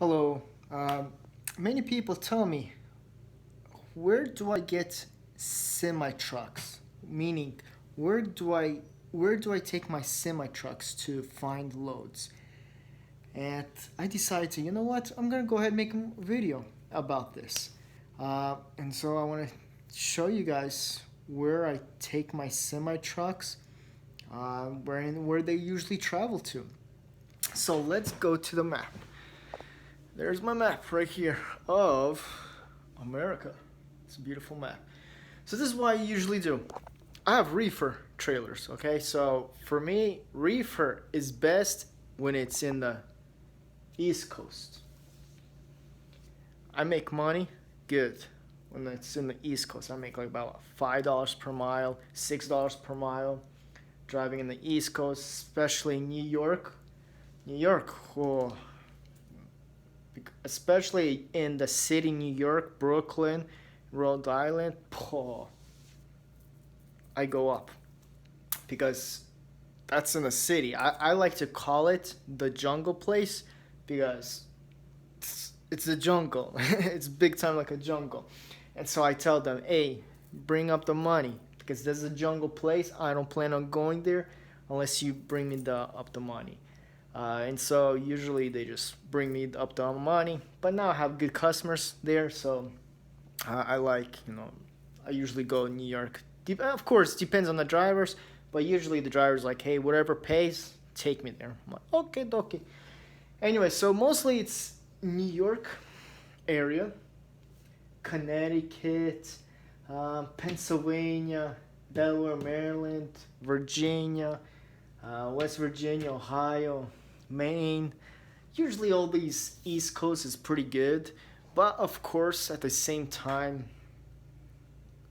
Hello. Many people tell me, where do I get semi trucks? Meaning, where do I where do I take my semi trucks to find loads? And I decided to, you know what? I'm gonna go ahead and make a video about this. And so I want to show you guys where I take my semi trucks, where they usually travel to. So let's go to the map. There's my map right here of America. It's a beautiful map. So this is what I usually do. I have reefer trailers, okay? So for me, reefer is best when it's in the East Coast. I make money good when it's in the East Coast. I make like about $5 per mile, $6 per mile driving in the East Coast, especially New York. New York, oh, especially in the city, New York, Brooklyn, Rhode Island, I go up because that's in the city. I like to call it the jungle place because it's a jungle. It's big time like a jungle. And so I tell them, hey, bring up the money because this is a jungle place. I don't plan on going there unless you bring me up the money. And so usually they just bring me up the money. But now I have good customers there, so I like, I usually go in New York. Of course, depends on the drivers, but usually the driver's like, hey, whatever pays, take me there. I'm like, okay, okay. Anyway, so mostly it's New York area, Connecticut, Pennsylvania, Delaware, Maryland, Virginia, West Virginia, Ohio, Maine. Usually all these East Coast is pretty good, but of course at the same time,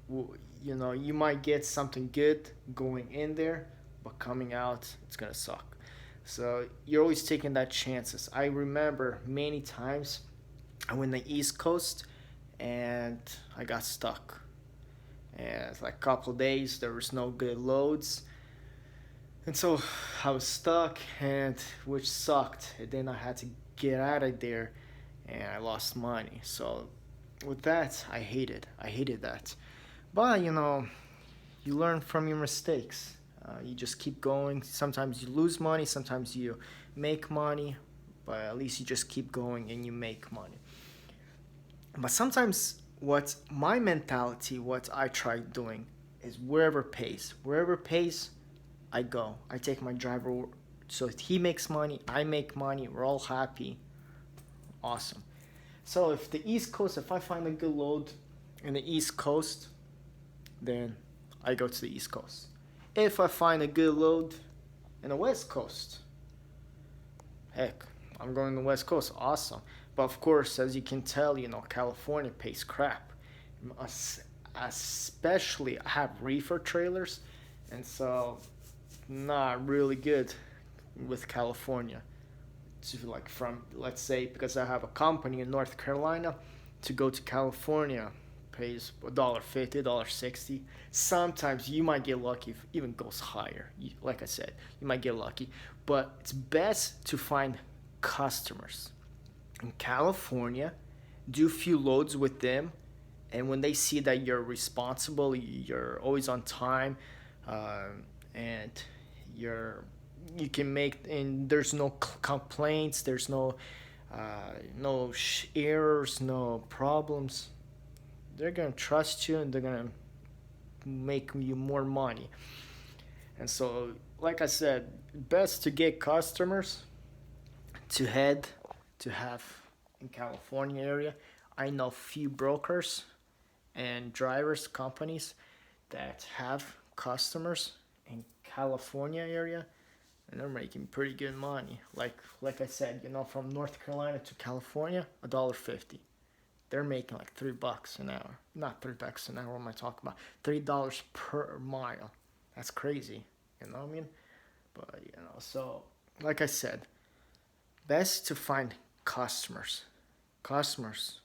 you might get something good going in there, but coming out it's gonna suck. So you're always taking that chances. I remember many times I went the East Coast and I got stuck. And it's like a couple of days there was no good loads, and so I was stuck, and which sucked. And then I had to get out of there, and I lost money. So with that, I hated that. But you learn from your mistakes. You just keep going. Sometimes you lose money, sometimes you make money, but at least you just keep going and you make money. But sometimes, what my mentality, what I try doing, is wherever pays, I go. I take my driver, so if he makes money, I make money. We're all happy. Awesome. So if the East Coast, if I find a good load in the East Coast, then I go to the East Coast. If I find a good load in the West Coast, heck, I'm going to the West Coast. Awesome. But of course, as you can tell, California pays crap. Especially, I have reefer trailers, and so not really good with California. To like from, let's say, because I have a company in North Carolina, to go to California pays $1.50, $1.60. Sometimes you might get lucky if it even goes higher. Like I said, you might get lucky, but it's best to find customers in California. Do a few loads with them, and when they see that you're responsible, you're always on time, uh, and you're you can make, and there's no complaints, there's no errors, no problems, they're gonna trust you and they're gonna make you more money. And so, like I said, best to get customers to head to have in California area. I know few brokers and drivers companies that have customers in California area, and they're making pretty good money. Like I said, from North Carolina to California, $1.50. They're making like $3 an hour. Not $3 an hour. What am I talking about? $3 per mile. That's crazy. You know what I mean? But so like I said, best to find customers. Customers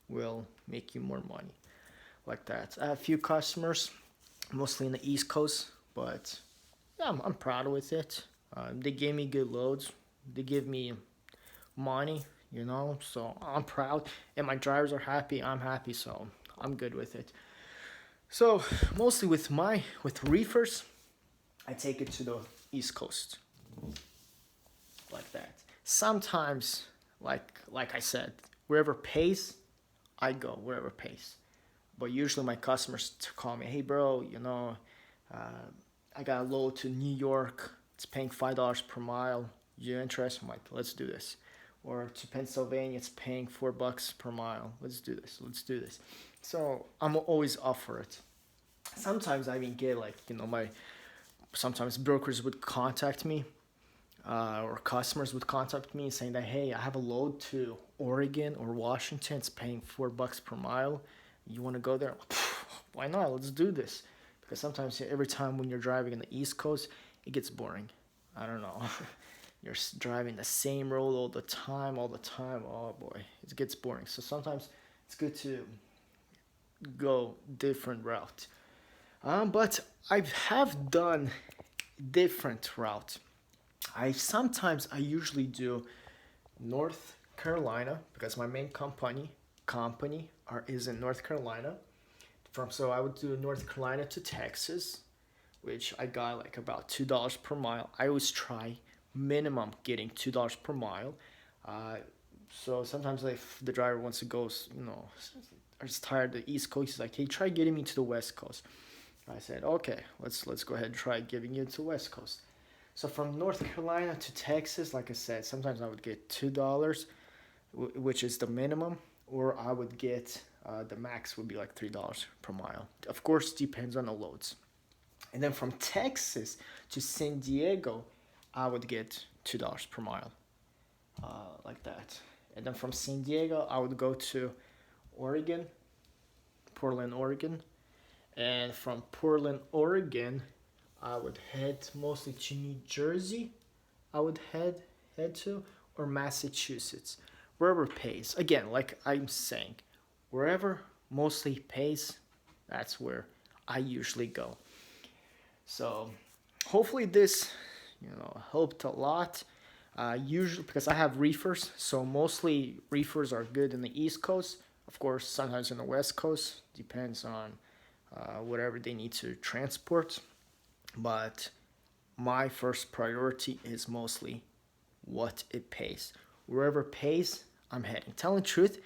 will make you more money like that. I have a few customers, mostly in the East Coast, but yeah, I'm proud with it. They gave me good loads. They give me money. you know. So I'm proud, and my drivers are happy. I'm happy, so I'm good with it. So mostly with reefers, I take it to the East Coast like that. Sometimes, like I said, wherever pays, I go wherever pays. But usually my customers call me, hey bro, uh, I got a load to New York. It's paying $5 per mile. You interested? I'm like, let's do this. Or to Pennsylvania, it's paying $4 per mile. Let's do this. Let's do this. So I'm always up for it. Sometimes I even get like, my sometimes brokers would contact me, or customers would contact me saying that, hey, I have a load to Oregon or Washington. It's paying $4 per mile. You want to go there? Why not? Let's do this. Because sometimes every time when you're driving in the East Coast, it gets boring. I don't know. You're driving the same road all the time, all the time. Oh boy, it gets boring. So sometimes it's good to go different route. But I have done different route. I usually do North Carolina because my main company is in North Carolina. So I would do North Carolina to Texas, which I got like about $2 per mile. I always try minimum getting $2 per mile. Uh, so sometimes if the driver wants to go, are just tired of the East Coast, he's like, hey, try getting me to the West Coast. I said, okay, let's go ahead and try giving you to the West Coast. So from North Carolina to Texas, like I said, sometimes I would get $2, which is the minimum, or I would get the max would be like $3 per mile. Of course, depends on the loads. And then from Texas to San Diego, I would get $2 per mile, like that. And then from San Diego, I would go to Oregon, Portland, Oregon. And from Portland, Oregon, I would head mostly to New Jersey. I would head to, or Massachusetts, wherever pays. Again, like I'm saying, wherever mostly pays, that's where I usually go. So hopefully this, helped a lot. Usually because I have reefers, so mostly reefers are good in the East Coast. Of course, sometimes in the West Coast, depends on whatever they need to transport. But my first priority is mostly what it pays. Wherever pays, I'm heading. Telling the truth,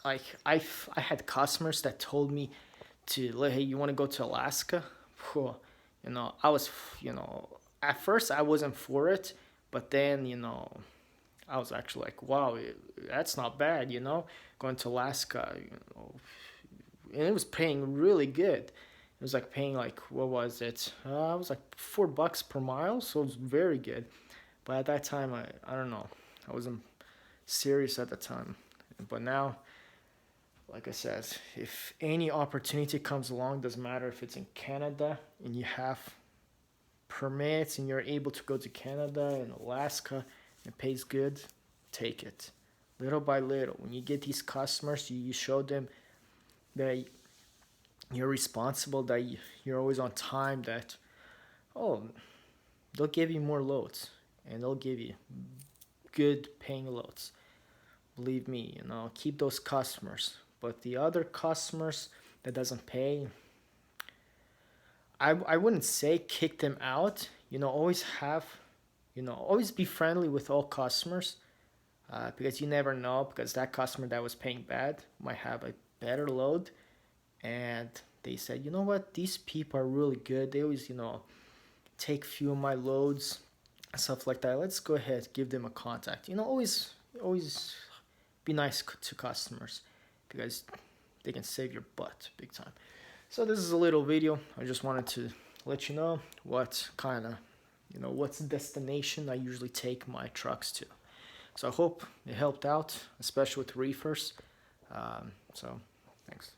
like I had customers that told me to, hey, you want to go to Alaska? I was, at first I wasn't for it, but then, I was actually like, wow, that's not bad, going to Alaska, and it was paying really good. It was like paying like, what was it? It was like $4 per mile, so it was very good. But at that time, I don't know, I wasn't serious at the time. But now, like I said, if any opportunity comes along, doesn't matter if it's in Canada and you have permits and you're able to go to Canada and Alaska and it pays good, take it. Little by little. When you get these customers, you show them that you're responsible, that you're always on time, that, oh, they'll give you more loads and they'll give you good paying loads. Believe me, keep those customers. But the other customers that doesn't pay, I wouldn't say kick them out. Always be friendly with all customers, because you never know, because that customer that was paying bad might have a better load. And they said, you know what, these people are really good. They always, take few of my loads, stuff like that. Let's go ahead, give them a contact. Always be nice to customers, because they can save your butt big time. So this is a little video. I just wanted to let you know what kind of, what's the destination I usually take my trucks to. So I hope it helped out, especially with reefers. So thanks.